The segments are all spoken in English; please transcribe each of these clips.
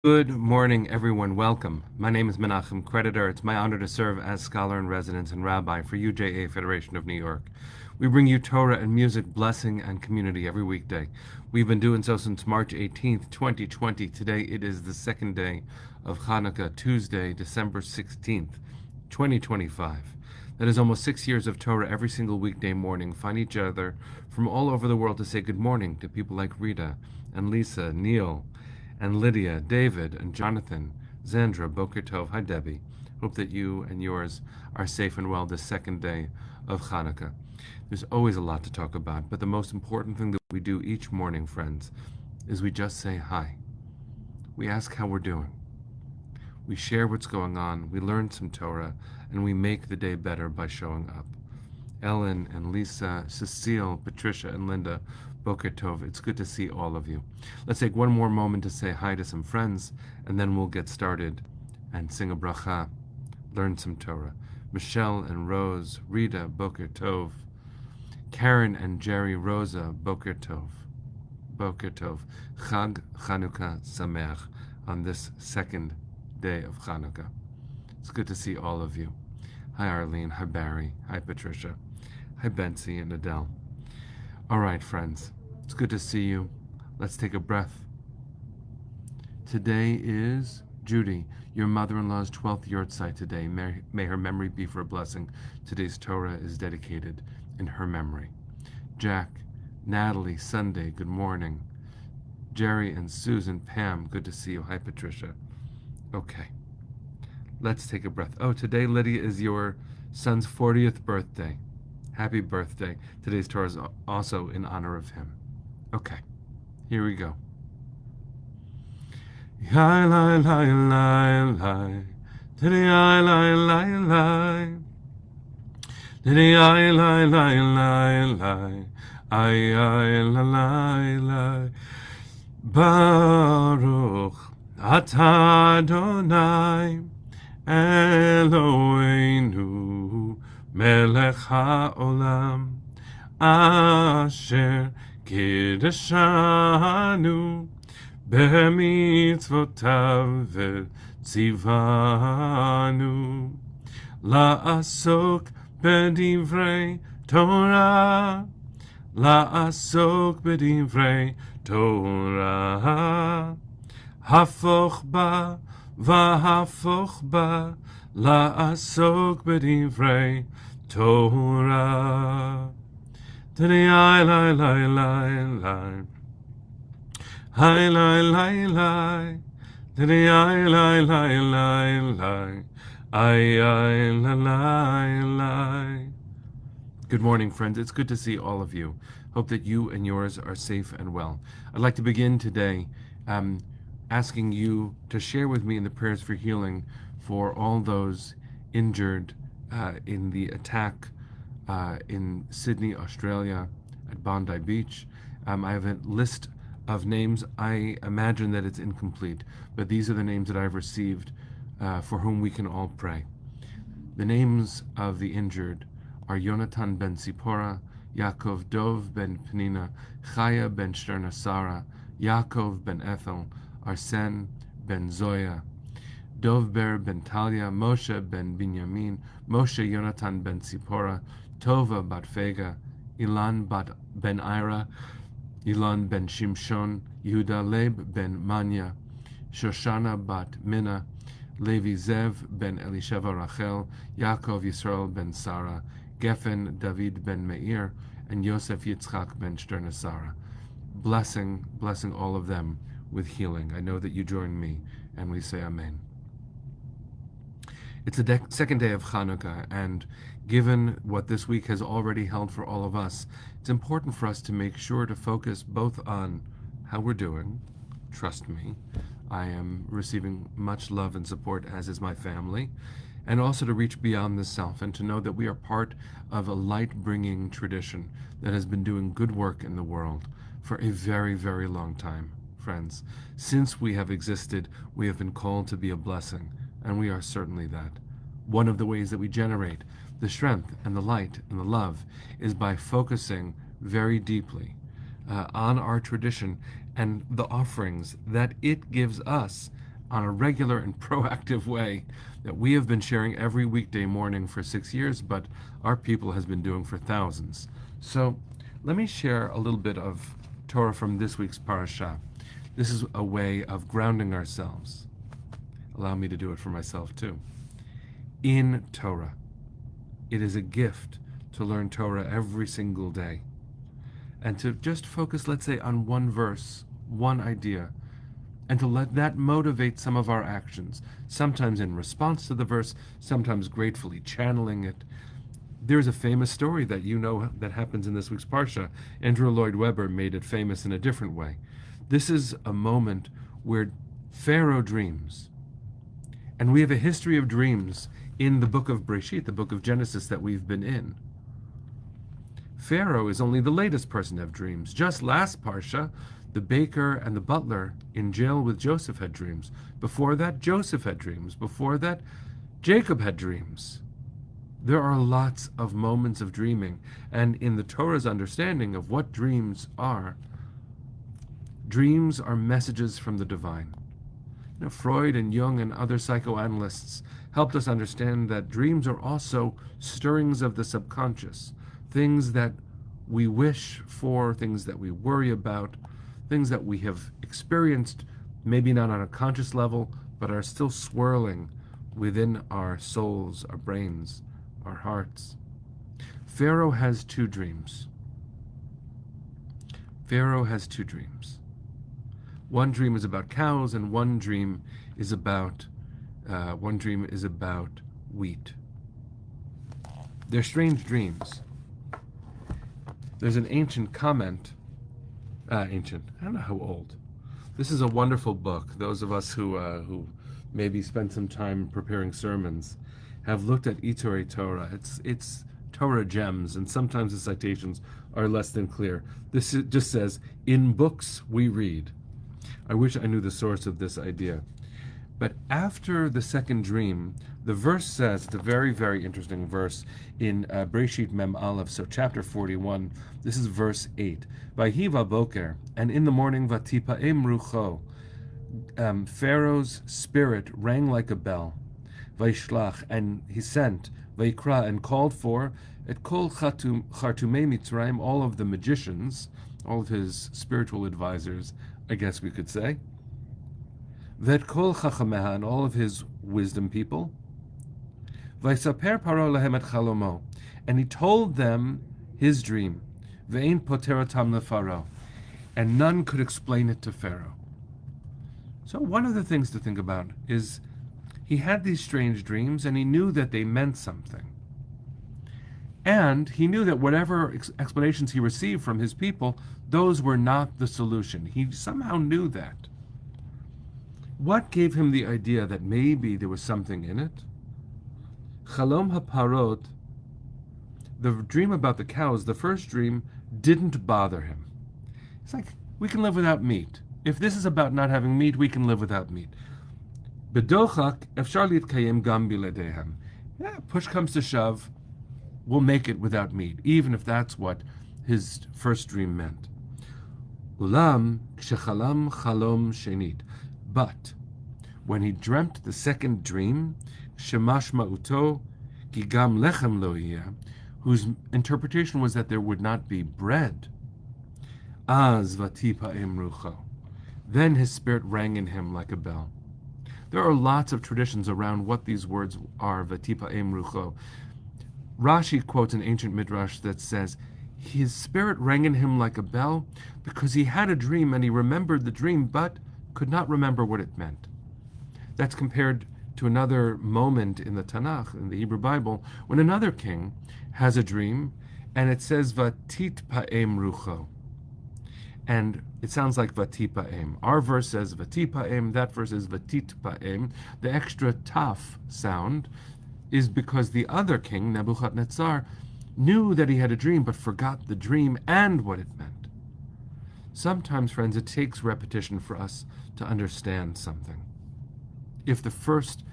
Good morning, everyone. Welcome. My name is Menachem Creditor. It's my honor to serve as scholar in residence and rabbi for UJA Federation of New York. We bring you Torah and music, blessing, and community every weekday. We've been doing so since March 18th, 2020. Today it is the second day of Channukah, Tuesday, December 16th, 2025. That is almost 6 years of Torah every single weekday morning. Find each other from all over the world to say good morning to people like Rita and Lisa, Neil, and Lydia, David, and Jonathan, Zandra, Boker Tov. Hi, Debbie. Hope that you and yours are safe and well this second day of Hanukkah. There's always a lot to talk about, but the most important thing that we do each morning, friends, is we just say hi. We ask how we're doing. We share what's going on, we learn some Torah, and we make the day better by showing up. Ellen and Lisa, Cecile, Patricia, and Linda, Boker Tov. It's good to see all of you. Let's take one more moment to say hi to some friends, and then we'll get started and sing a bracha, learn some Torah. Michelle and Rose, Rita, Boker Tov. Karen and Jerry, Rosa, Boker Tov. Boker Tov. Chag Channukah Sameach on this second day of Chanukah. It's good to see all of you. Hi, Arlene. Hi, Barry. Hi, Patricia. Hi, Betsy and Adele. All right, friends. It's good to see you. Let's take a breath. Today is Judy, your mother-in-law's 12th yahrzeit today. May her memory be for a blessing. Today's Torah is dedicated in her memory. Jack, Natalie, Sunday, good morning. Jerry and Susan, Pam, good to see you. Hi, Patricia. Okay. Let's take a breath. Oh, today, Lydia, is your son's 40th birthday. Happy birthday. Today's Torah is also in honor of him. Okay, here we go. Today, Baruch atah Adonai Eloheinu melech haolam asher kiddushanu b'mitzvotav v'tzivanu la'asok b'divrei Torah la'asok b'divrei Torah hafoch ba v'hafoch ba la'asok b'divrei Torah. Today I lie, lie, lie, lie. I lie, lie, lie. Today I lie, lie, lie, lie. I lie, lie, lie. Good morning, friends. It's good to see all of you. Hope that you and yours are safe and well. I'd like to begin today asking you to share with me in the prayers for healing for all those injured in the attack in Sydney, Australia, at Bondi Beach. I have a list of names. I imagine that it's incomplete, but these are the names that I've received for whom we can all pray. The names of the injured are Yonatan ben Sipora, Yaakov Dov ben Penina, Chaya ben Shterna Sarah, Yaakov ben Ethel, Arsen ben Zoya, Dovber ben Talia, Moshe ben Binyamin, Moshe Yonatan ben Sipora, Tova bat Fega, Ilan bat ben Ira, Ilan ben Shimshon, Yehuda Leib ben Manya, Shoshana bat Mina, Levi Zev ben Elisheva Rachel, Yaakov Yisrael ben Sarah, Geffen David ben Meir, and Yosef Yitzchak ben Shterna Sarah. Blessing all of them with healing. I know that you join me, and we say Amen. It's the second day of Chanukah, and given what this week has already held for all of us, it's important for us to make sure to focus both on how we're doing. Trust me, I am receiving much love and support, as is my family, and also to reach beyond the self and to know that we are part of a light-bringing tradition that has been doing good work in the world for a very, very long time, friends. Since we have existed, we have been called to be a blessing, and we are certainly that. One of the ways that we generate the strength and the light and the love is by focusing very deeply on our tradition and the offerings that it gives us on a regular and proactive way that we have been sharing every weekday morning for 6 years, but our people has been doing for thousands. So let me share a little bit of Torah from this week's parasha. This is a way of grounding ourselves. Allow me to do it for myself too. In Torah. It is a gift to learn Torah every single day and to just focus, let's say, on one verse, one idea, and to let that motivate some of our actions, sometimes in response to the verse, sometimes gratefully channeling it. There's a famous story that you know that happens in this week's Parsha. Andrew Lloyd Webber made it famous in a different way. This is a moment where Pharaoh dreams. And we have a history of dreams in the book of Breshit, the book of Genesis that we've been in. Pharaoh is only the latest person to have dreams. Just last Parsha, the baker and the butler in jail with Joseph had dreams. Before that, Joseph had dreams. Before that, Jacob had dreams. There are lots of moments of dreaming, and in the Torah's understanding of what dreams are messages from the divine. Freud and Jung and other psychoanalysts helped us understand that dreams are also stirrings of the subconscious, things that we wish for, things that we worry about, things that we have experienced, maybe not on a conscious level, but are still swirling within our souls, our brains, our hearts. Pharaoh has two dreams. Pharaoh has two dreams. One dream is about cows, and one dream is about wheat. They're strange dreams. There's an ancient comment. Ancient. I don't know how old. This is a wonderful book. Those of us who maybe spend some time preparing sermons have looked at Itorei Torah. It's Torah gems, and sometimes the citations are less than clear. This just says, "In books we read." I wish I knew the source of this idea. But after the second dream, the verse says, it's a very, very interesting verse in Breshit Mem Aleph, so chapter 41, this is verse 8. Vayhi boker, and in the morning, vatipa'em rucho, Pharaoh's spirit rang like a bell. Vaishlach, and he sent, Vaikra, and called for, et kol chartumei Mitzrayim, all of the magicians, all of his spiritual advisors, I guess we could say, Vet kol chachameha, and all of his wisdom people, Vaisaper paro lahem et chalomo, and he told them his dream, Ve'ein poteratam lefaro, and none could explain it to Pharaoh. So one of the things to think about is he had these strange dreams, and he knew that they meant something. And he knew that whatever explanations he received from his people, those were not the solution. He somehow knew that. What gave him the idea that maybe there was something in it? Chalom haparot, the dream about the cows, the first dream, didn't bother him. It's like, we can live without meat. If this is about not having meat, we can live without meat. Bedochak efshar litkayem gam biledehem. Yeah, push comes to shove, we'll make it without meat, even if that's what his first dream meant. Ulam kshechalam chalom shenit. But when he dreamt the second dream, shemash ma'uto gigam lechem lo yeh, whose interpretation was that there would not be bread, az vatipa'em rucho, then his spirit rang in him like a bell. There are lots of traditions around what these words are, vatipa'em rucho. Rashi quotes an ancient midrash that says, his spirit rang in him like a bell because he had a dream and he remembered the dream but could not remember what it meant. That's compared to another moment in the Tanakh, in the Hebrew Bible, when another king has a dream and it says vatit pa'em rucho. And it sounds like vatipa'em. Our verse says vatipa'em, that verse is vatit pa'em. The extra taf sound is because the other king, Nebuchadnezzar, knew that he had a dream but forgot the dream and what it meant. Sometimes, friends, it takes repetition for us to understand something. If the first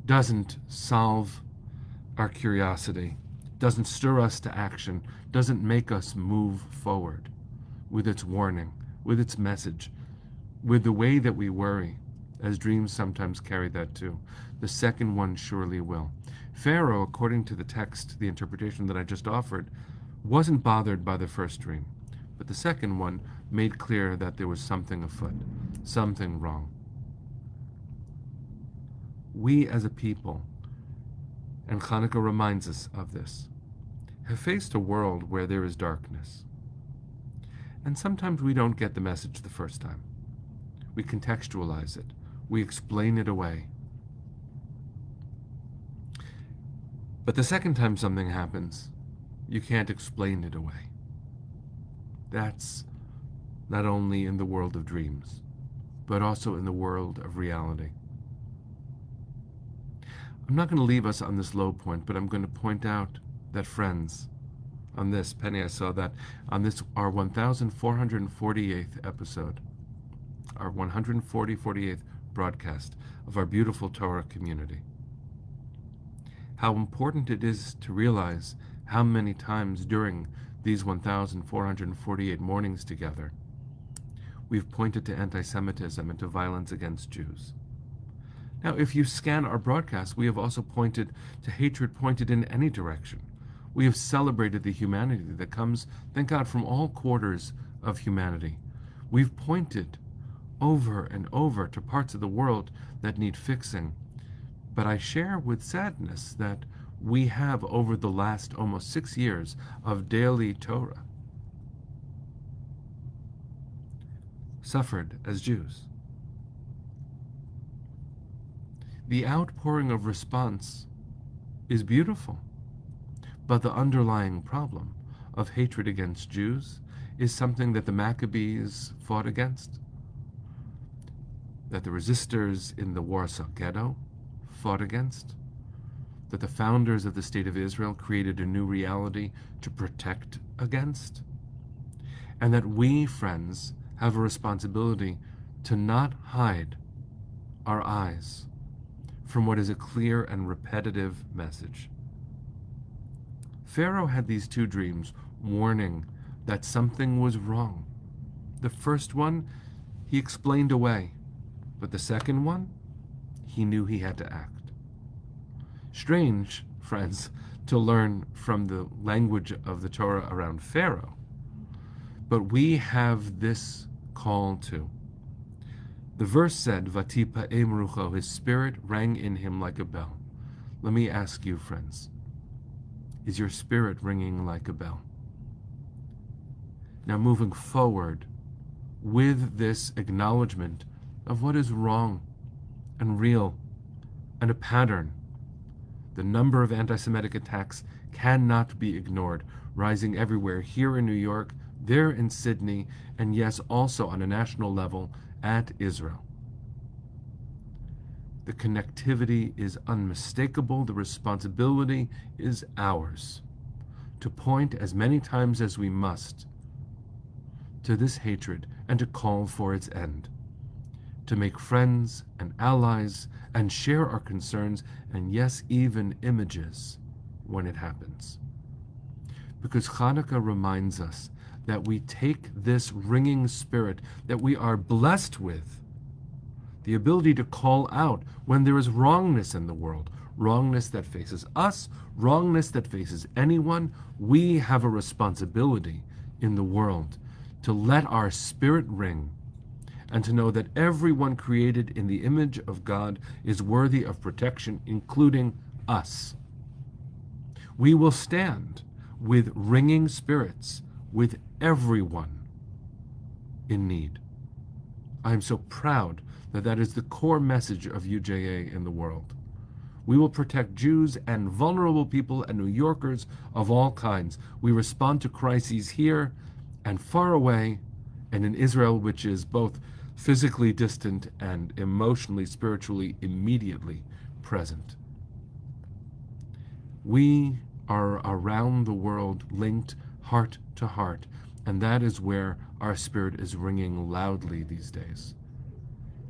doesn't solve our curiosity, doesn't stir us to action, doesn't make us move forward with its warning, with its message, with the way that we worry, as dreams sometimes carry that too. The second one surely will. Pharaoh, according to the text, the interpretation that I just offered, wasn't bothered by the first dream, but the second one made clear that there was something afoot, something wrong. We as a people, and Channukah reminds us of this, have faced a world where there is darkness. And sometimes we don't get the message the first time. We contextualize it. We explain it away. But the second time something happens, you can't explain it away. That's not only in the world of dreams, but also in the world of reality. I'm not going to leave us on this low point, but I'm going to point out that, friends, on this, Penny, I saw that, on this, our 1448th episode, our 148th broadcast of our beautiful Torah community, how important it is to realize how many times during these 1,448 mornings together we've pointed to anti-Semitism and to violence against Jews. Now, if you scan our broadcast, we have also pointed to hatred pointed in any direction. We have celebrated the humanity that comes, thank God, from all quarters of humanity. We've pointed over and over to parts of the world that need fixing. But I share with sadness that we have, over the last almost 6 years of daily Torah, suffered as Jews. The outpouring of response is beautiful, but the underlying problem of hatred against Jews is something that the Maccabees fought against, that the resistors in the Warsaw Ghetto fought against, that the founders of the State of Israel created a new reality to protect against, and that we, friends, have a responsibility to not hide our eyes from what is a clear and repetitive message. Pharaoh had these two dreams warning that something was wrong. The first one he explained away, but the second one, he knew he had to act. Strange, friends, to learn from the language of the Torah around Pharaoh, but we have this call too. The verse said, "Vatipa'em rucho," his spirit rang in him like a bell. Let me ask you, friends, is your spirit ringing like a bell? Now, moving forward with this acknowledgement of what is wrong and real and a pattern, the number of anti-Semitic attacks cannot be ignored, rising everywhere, here in New York, there in Sydney, and yes, also on a national level at Israel. The connectivity is unmistakable. The responsibility is ours to point as many times as we must to this hatred and to call for its end, to make friends and allies and share our concerns and, yes, even images when it happens. Because Channukah reminds us that we take this ringing spirit that we are blessed with, the ability to call out when there is wrongness in the world, wrongness that faces us, wrongness that faces anyone. We have a responsibility in the world to let our spirit ring and to know that everyone created in the image of God is worthy of protection, including us. We will stand with ringing spirits with everyone in need. I am so proud that that is the core message of UJA in the world. We will protect Jews and vulnerable people and New Yorkers of all kinds. We respond to crises here and far away, and in Israel, which is both physically distant and emotionally, spiritually, immediately present. We are around the world linked heart to heart, and that is where our spirit is ringing loudly these days.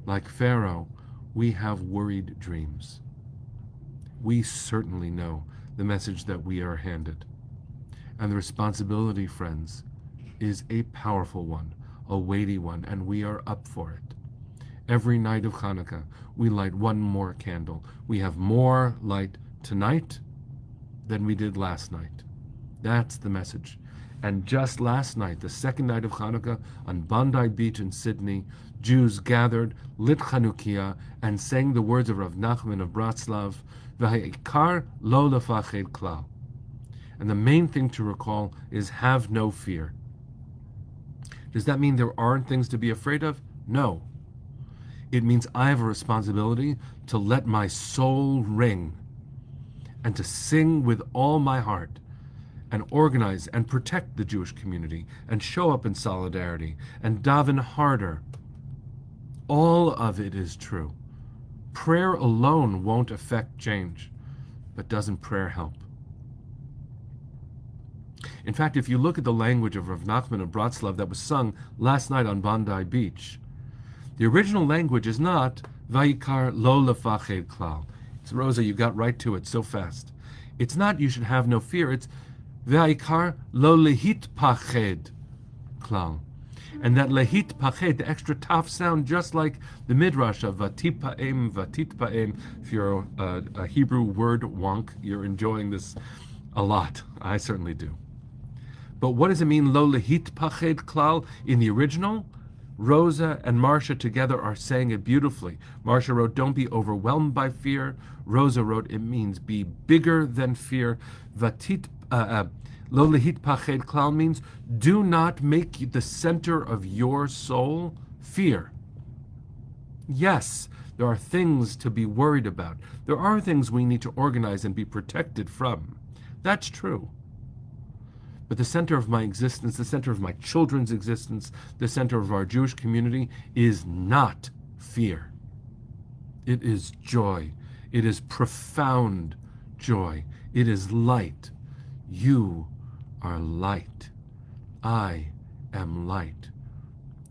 Like Pharaoh, we have worried dreams. We certainly know the message that we are handed. And the responsibility, friends, is a powerful one, a weighty one, and we are up for it. Every night of Channukah, we light one more candle. We have more light tonight than we did last night. That's the message. And just last night, the second night of Channukah, on Bondi Beach in Sydney, Jews gathered, lit Channukah, and sang the words of Rav Nachman of Bratslav, V'ha'ikar lo lefached klal. And the main thing to recall is have no fear. Does that mean there aren't things to be afraid of? No. It means I have a responsibility to let my soul ring and to sing with all my heart and organize and protect the Jewish community and show up in solidarity and daven harder. All of it is true. Prayer alone won't affect change, but doesn't prayer help? In fact, if you look at the language of Rav Nachman of Bratslav that was sung last night on Bondi Beach, the original language is not Vayikar lo lefached klal. It's Rosa, you got right to it so fast. It's not you should have no fear, it's Vayikar lo lehitpached klal. And that lehitpached, the extra tough sound, just like the midrash of vatipa'em, vatitpa'em. If you're a Hebrew word wonk, you're enjoying this a lot. I certainly do. But what does it mean, lo lehitpached klal? In the original, Rosa and Marcia together are saying it beautifully. Marcia wrote, don't be overwhelmed by fear. Rosa wrote, it means be bigger than fear. Lo lehitpached klal means do not make the center of your soul fear. Yes, there are things to be worried about. There are things we need to organize and be protected from. That's true. But the center of my existence, the center of my children's existence, the center of our Jewish community is not fear. It is joy. It is profound joy. It is light. You are light. I am light.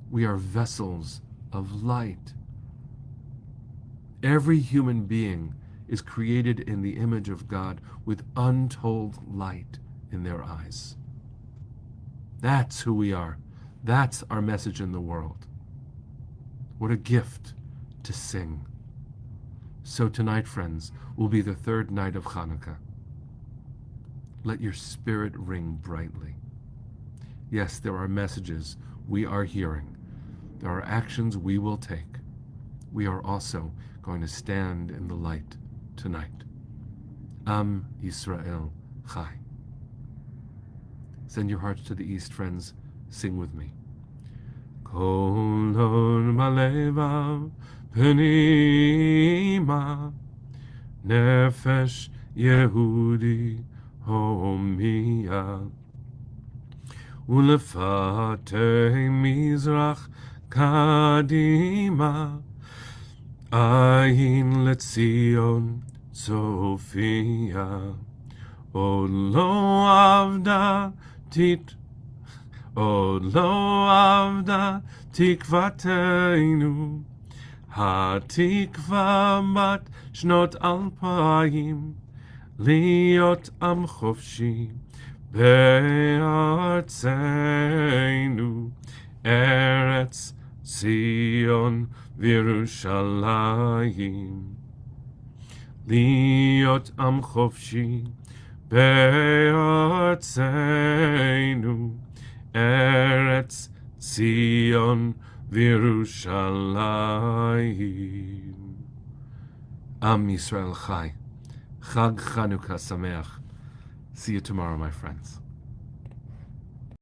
We are vessels of light. Every human being is created in the image of God with untold light in their eyes. That's who we are. That's our message in the world. What a gift to sing. So tonight, friends, will be the third night of Channukah. Let your spirit ring brightly. Yes, there are messages we are hearing. There are actions we will take. We are also going to stand in the light tonight. Am Yisrael Chai. Send your hearts to the east, friends. Sing with me. Kol hod balevav penima nefesh Yehudi homia ulefatei mizrach kadima ayin letzion Sophia od lo avda עוד לא עבדה תקוותנו, התקווה בת שנות 2000, להיות עם חופשי בארצנו, ארץ ציון וירושלים. להיות עם חופשי בארצנו, ארץ ציון וירושלים. עם ישראל חי. חג חנוכה שמח. See you tomorrow, my friends.